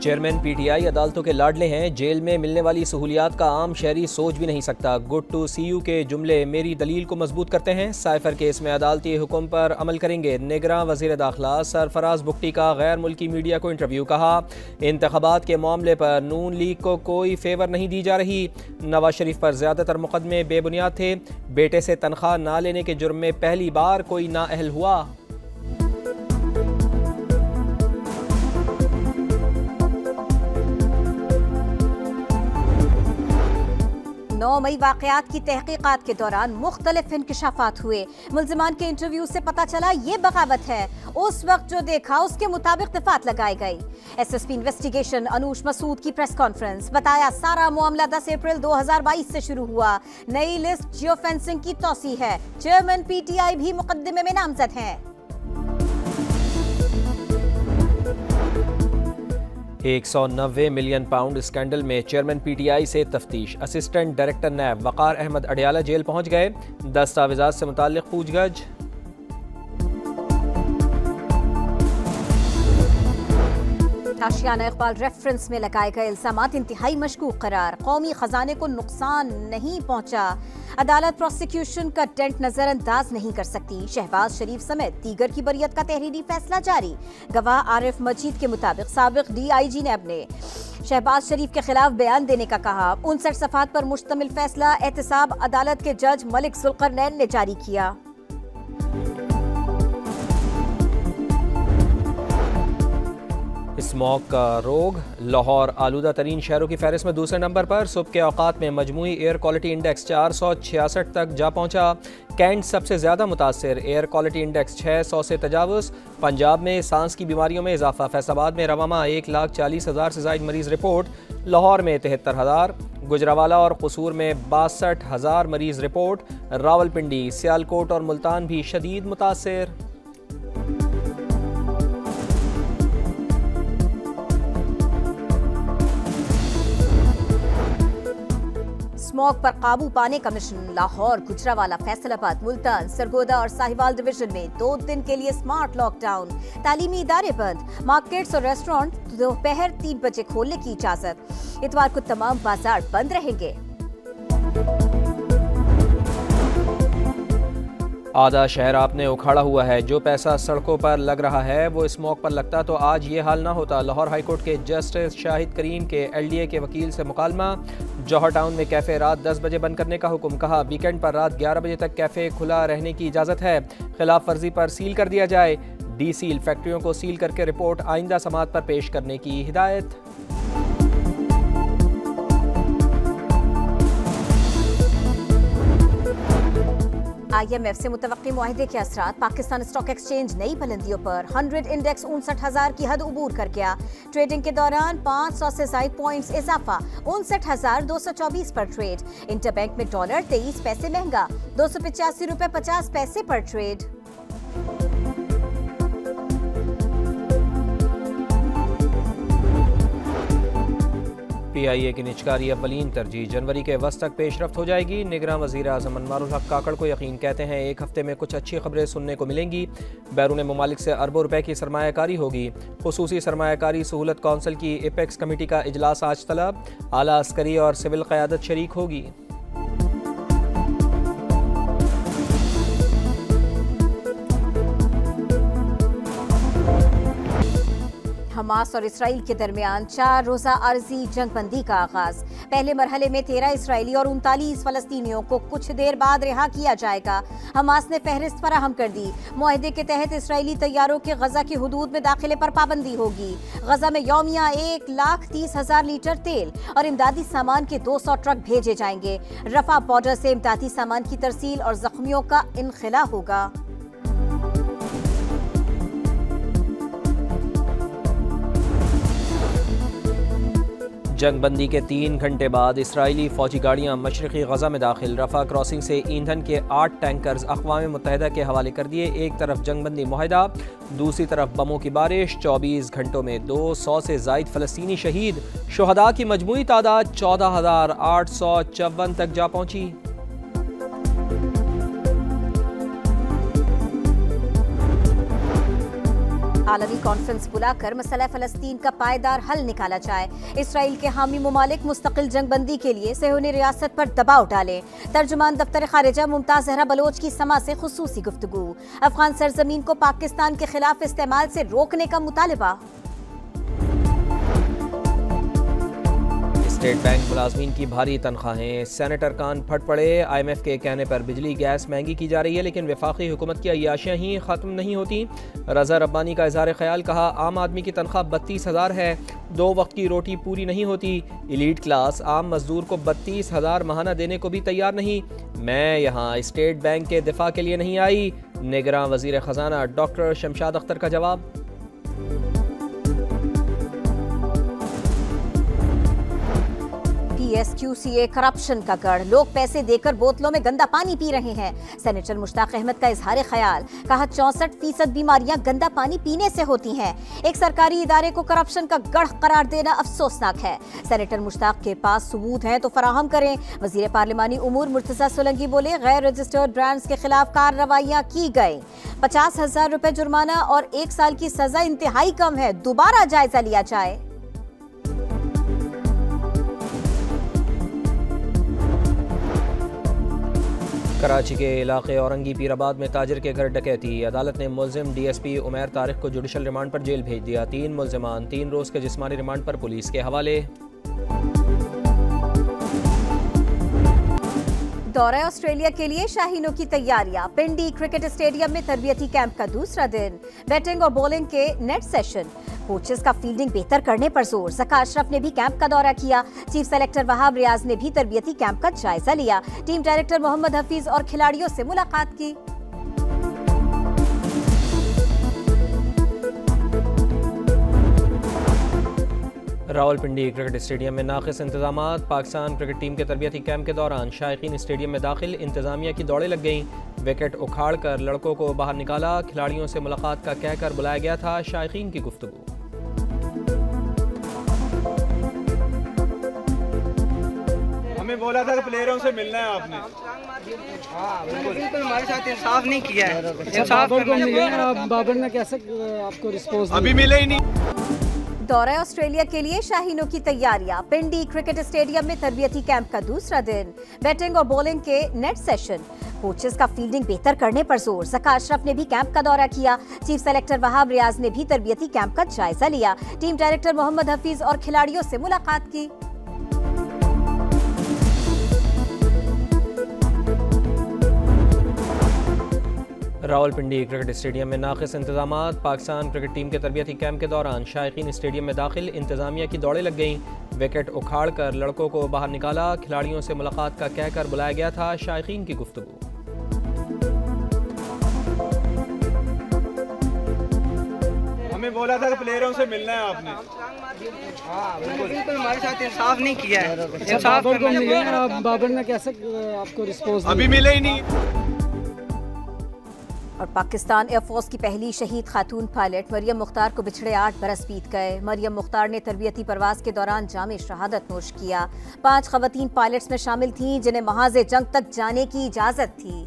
Chairman PTI अदालतों के लाडले हैं। जेल में मिलने वाली सहूलियात का आम शहरी सोच भी नहीं सकता। गुड टू सी यू के जुमले मेरी दलील को मजबूत करते हैं। साइफर केस में अदालती हुक्म पर अमल करेंगे। निगरान वजीर दाखिला सरफराज बुगटी का गैर मुल्की मीडिया को इंटरव्यू। कहा, इंतखाबात के मामले पर नून लीग को कोई फेवर नहीं दी जा रही। नवाज शरीफ पर ज्यादातर मुकदमे बेबुनियाद थे। बेटे से तनख्वाह ना लेने के जुर्म में पहली बार कोई नाअहल हुआ। 9 मई वाक़यात की तहकीकात के दौरान मुख्तलिफ इंकशाफात हुए। मुल्ज़िमान के इंटरव्यू से पता चला ये बगावत है। उस वक्त जो देखा उसके मुताबिक दफात लगाई गई। SSP इन्वेस्टिगेशन अनूश मसूद की प्रेस कॉन्फ्रेंस। बताया सारा मामला 10 अप्रैल 2022 से शुरू हुआ। नई लिस्ट जियो फेंसिंग की तौसी है। चेयरमैन PTI भी मुकदमे में नामजद हैं। 190 मिलियन पाउंड स्कैंडल में चेयरमैन PTI से तफ्तीश। असिस्टेंट डायरेक्टर नैब वकार अहमद अडियाला जेल पहुंच गए। दस्तावेजात से मुताल्लिक पूछगछ। आशियाना इकबाल रेफरेंस में लगाए गए इल्जामात इंतहाई मशकूक करार। कौमी खजाने को नुकसान नहीं पहुंचा। अदालत प्रोसिक्यूशन का टेंट नजरअंदाज नहीं कर सकती। शहबाज शरीफ समेत दीगर की बरियत का तहरीरी फैसला जारी। गवाह आरिफ मजीद के मुताबिक साबिक DIG नैब ने शहबाज शरीफ के खिलाफ बयान देने का कहा। 59 सफ़हात पर मुश्तमिल फैसला एहतसाब अदालत के जज मलिक जुल्करनैन ने जारी किया। स्मॉग का रोग। लाहौर आलूदा तरीन शहरों की फहरिस्त में दूसरे नंबर पर। सुबह के औकात में मजमूई एयर क्वालिटी इंडेक्स 466 तक जा पहुंचा। कैंट सबसे ज़्यादा मुतासर। एयर क्वालिटी इंडेक्स 600 से तजावुज़। पंजाब में सांस की बीमारियों में इजाफा। फैसलाबाद में रवामा 1,40,000 से ज़ायद मरीज़ रिपोर्ट। लाहौर में 73,000। गुजरावाला और कसूर में 62,000 मरीज़ रिपोर्ट। रावलपिंडी, सियालकोट और मुल्तान भी शदीद मुतासर। स्मॉग पर काबू पाने का मिशन। लाहौर, गुजरावाला, फैसलाबाद, मुल्तान, सरगोदा और साहिवाल डिवीजन में 2 दिन के लिए स्मार्ट लॉकडाउन। तालीमी इदारे बंद। मार्केट्स और रेस्टोरेंट दोपहर 3 बजे खोलने की इजाजत। इतवार को तमाम बाजार बंद रहेंगे। आधा शहर आपने उखाड़ा हुआ है। जो पैसा सड़कों पर लग रहा है वो स्मॉग पर लगता तो आज ये हाल ना होता। लाहौर हाईकोर्ट के जस्टिस शाहिद करीम के LDA के वकील से मुकालमा। जौहर टाउन में कैफ़े रात 10 बजे बंद करने का हुक्म। कहा, वीकेंड पर रात 11 बजे तक कैफ़े खुला रहने की इजाज़त है। खिलाफ वर्जी पर सील कर दिया जाए। डीसील फैक्ट्रियों को सील करके रिपोर्ट आइंदा समाअत पर पेश करने की हिदायत। IMF से मुतवक्की मुआहदे के असरात। पाकिस्तान स्टॉक एक्सचेंज नई बुलंदियों पर। 100 इंडेक्स 59,000 की हद उबूर कर गया। ट्रेडिंग के दौरान 500 से ज़ायद पॉइंट्स इजाफा। 59,224 पर ट्रेड। इंटरबैंक में डॉलर 23 पैसे महंगा। 285 रुपए 50 पैसे पर ट्रेड। PIA की निचकारी अव्वलीन तरजीह। जनवरी के वस्त तक पेशरफ्त हो जाएगी। निगरान वज़ीर आज़म अनवारुल हक काकड़ को यकीन। कहते हैं 1 हफ्ते में कुछ अच्छी खबरें सुनने को मिलेंगी। बैरून मुमालिक से अरबों रुपए की सरमायाकारी होगी। खुसूसी सरमायाकारी सहूलत कौंसिल की एपेक्स कमेटी का इजलास आज तलब। आला अस्करी और सिविल क़यादत शरीक होगी। हमास और इसराइल के दरमियान 4 रोज़ा आर्जी जंगबंदी का आगाज। पहले मरहले में 13 इसराइली और 39 फलस्तीनियों को कुछ देर बाद रिहा किया जाएगा। हमास ने फहरिस्त फराहम कर दी। मुआहदे के तहत इसराइली तैयारों के गजा की हुदूद में दाखिले पर पाबंदी होगी। गजा में यौमिया 1,30,000 लीटर तेल और इमदादी सामान के 200 ट्रक भेजे जाएंगे। रफा बॉर्डर से इमदादी सामान की तरसील और जख्मियों का इनखिला होगा। जंगबंदी के 3 घंटे बाद इसराइली फौजी गाड़ियां मशरक़ी गजा में दाखिल। रफा क्रॉसिंग से ईंधन के 8 टैंकर्स अक़वाम मुत्तहिदा के हवाले कर दिए। एक तरफ जंगबंदी मुआहदा, दूसरी तरफ बमों की बारिश। 24 घंटों में 200 से ज़ायद फ़लस्तीनी शहीद। शुहदा की मजमूई तादाद 14,854 तक जा पहुँची। आलमी कॉन्फ्रेंस बुलाकर मसला फ़लस्तीन का पायदार हल निकाला जाए। इसराइल के हामी मुमालिक मुस्तकिल जंगबंदी के लिए सेहूनी रियासत पर दबाव डालें। तर्जुमान दफ्तर खारिजा मुमताज जहरा बलोच की समा से खुसूसी गुफ्तगू। अफगान सरजमीन को पाकिस्तान के खिलाफ इस्तेमाल से रोकने का मुतालबा। स्टेट बैंक मुलाजमीन की भारी तनख्वाहें, सेनेटर कान फट पड़े। IMF के कहने पर बिजली गैस महंगी की जा रही है, लेकिन वफाकी हुकूमत की अय्याशियाँ ही ख़त्म नहीं होती। रज़ा रब्बानी का इज़हार ख्याल, कहा आम आदमी की तनख्वाह 32,000 है, 2 वक्त की रोटी पूरी नहीं होती। एलीट क्लास आम मजदूर को 32,000 महाना देने को भी तैयार नहीं। मैं यहाँ स्टेट बैंक के दिफा के लिए नहीं आई। निगरां वज़ीर ख़जाना डॉक्टर शमशाद अख्तर का जवाब। PSQCA करप्शन का गढ़, लोग पैसे देकर बोतलों में गंदा पानी पी रहे हैं। सेनेटर मुश्ताक अहमद का इजहार ख्याल, कहा 64% बीमारियां गंदा पानी पीने से होती हैं। एक सरकारी इदारे को करप्शन का गढ़ करार देना अफसोसनाक है। सेनेटर मुश्ताक के पास सबूत हैं तो फराहम करें। वजीर पार्लिमानी उमूर मुर्तजा सोलंकी बोले, गैर रजिस्टर्ड ब्रांड्स के खिलाफ कार्रवाइयां की गई। 50,000 रुपए जुर्माना और 1 साल की सजा इंतहाई कम है, दोबारा जायजा लिया जाए। कराची के इलाके औरंगी पीराबाद में ताजिर के घर डकैती, अदालत ने मुल्जिम DSP उमैर तारिक को जुडिशल रिमांड पर जेल भेज दिया। 3 मुल्जिमान 3 रोज के जिस्मानी रिमांड पर पुलिस के हवाले। दौरे ऑस्ट्रेलिया के लिए शाहीनों की तैयारियां, पिंडी क्रिकेट स्टेडियम में तरबियती कैंप का दूसरा दिन, बैटिंग और बॉलिंग के नेट सेशन, कोचेस का फील्डिंग बेहतर करने पर जोर। ज़का अशरफ ने भी कैंप का दौरा किया। चीफ सेलेक्टर वहाब रियाज ने भी तरबियती कैंप का जायजा लिया। टीम डायरेक्टर मोहम्मद हफीज और खिलाड़ियों से मुलाकात की। रावलपिंडी क्रिकेट स्टेडियम में नाक़िस इंतजामात, पाकिस्तान क्रिकेट टीम के तरबियती कैंप के दौरान शायकीन स्टेडियम में दाखिल, इंतजामिया की दौड़ें लग गईं। विकेट उखाड़ कर लड़कों को बाहर निकाला, खिलाड़ियों से मुलाकात का कहकर बुलाया गया था। शायकीन की गुफ्तगू। हमें बोला था कि प्लेयरों से मिलना है आपने। बिल्कुल हमारे साथ इंसाफ नहीं किया है। बाबर को मिले हैं, बाबर ने कैसे आपको रिस्पॉन्स अभी मिले ही नहीं। दौरे ऑस्ट्रेलिया के लिए शाहीनों की तैयारियां, पिंडी क्रिकेट स्टेडियम में तरबियती कैंप का दूसरा दिन, बैटिंग और बॉलिंग के नेट सेशन, कोचेस का फील्डिंग बेहतर करने पर जोर। ज़का अशरफ ने भी कैंप का दौरा किया। चीफ सेलेक्टर वहाब रियाज ने भी तरबियती कैंप का जायजा लिया। टीम डायरेक्टर मोहम्मद हफीज और खिलाड़ियों से मुलाकात की। रावलपिंडी क्रिकेट स्टेडियम में नाक़िस इंतजामात, पाकिस्तान क्रिकेट टीम के तरबियती कैंप के दौरान शायकीन स्टेडियम में दाखिल, इंतजामिया की दौड़ें लग गईं। विकेट उखाड़ कर लड़कों को बाहर निकाला, खिलाड़ियों से मुलाकात का कहकर बुलाया गया था। शायकीन की गुफ्तगू। हमें बोला था कि प्लेयरों से मिलना है आपने। बिल्कुल हमारे साथ इंसाफ नहीं किया है। बाबर को मिले हैं, बाबर ने कैसे आपको रिस्पॉन्स अभी मिले ही नहीं। और पाकिस्तान एयरफोर्स की पहली शहीद खातून पायलट मरियम मुख्तार को बिछड़े 8 बरस बीत गए। मरियम मुख्तार ने तरबियती परवाज के दौरान जामे शहादत नोश किया। 5 खवातीन पायलट्स में शामिल थीं जिन्हें महाज़े जंग तक जाने की इजाजत थी।